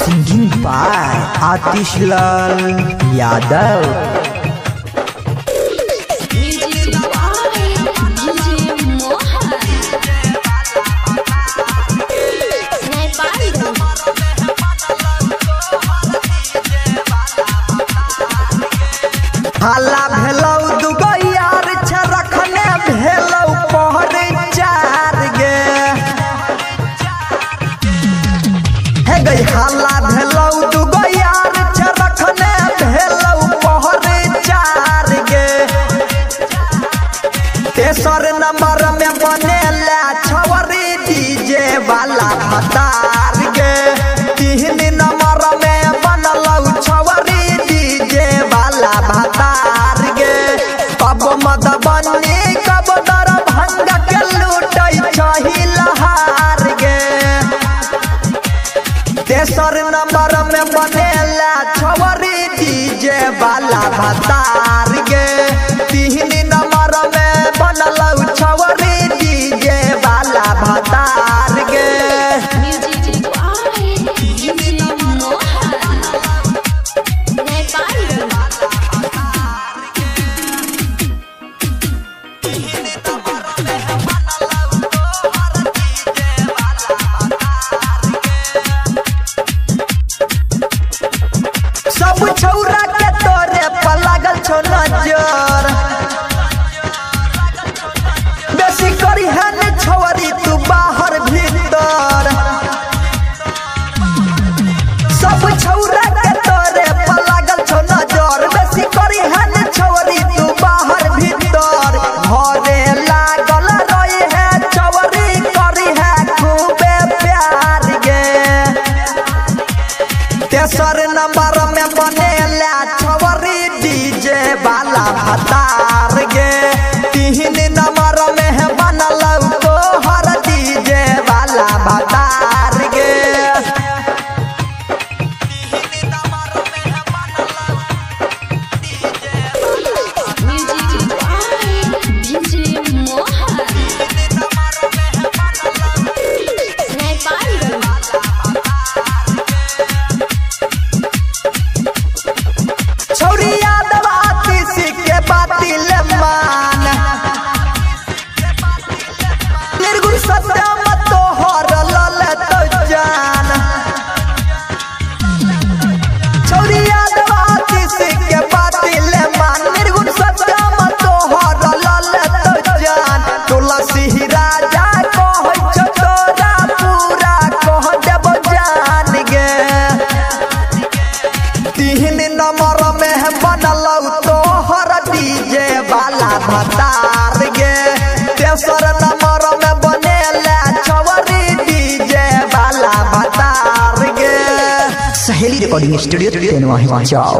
Singing by Atish Lal Yadav. हाला भेलौ दुगो यार रखने भेलौ पहर चार गे हे गई। हाला भेलौ दुगो यार रखने भेलौ पहर चार गे। तेसर नंबर में बनेला छवरी डीजे वाला भतार गे। तीन नंबर में बनलौ छवरी डीजे वाला भतार गे। कब मधुबनी कब दरभंगा के लूटै छही लहार गे। तेसर नंबर में बनेला छवरी डीजे वाला भतार गे। तीन नंबर में बनलौ छवरी डीजे वाला भतार गे। सब छौरा के तोरे पर लागल छो नजर। बेसी करी है ने छौरी तू बाहर भीतर। सब छौरा के तोरे पर लागल छो नजर। बेसी करी है ने छौरी तू बाहर भीतर। घरे लागल रही है छौरी करी है खूबे प्यार गे। तेसर नंबर में बनेला छवरी डीजे वाला भतार गे। तीन नंबर में बनलौ तोहर डीजे वाला भतार गे। छौरी यादव आतिश के बातिल मान। निर्गुण सत्यम तोहर ललत जान। छौरी यादव आतिश के बातिल मान। निर्गुण सत्यम तोहर ललत जान। तुलसी राजा कहै छौ तोरा पूरा कह देब जान गे। तीन नंबर में बनलौ तोहर डीजे वाला भतार गे। तेसर नंबर में बनेला छवरी डीजे वाला भतार गे। सहेली रिकॉर्डिंग स्टूडियो तेनवा हिमाचल।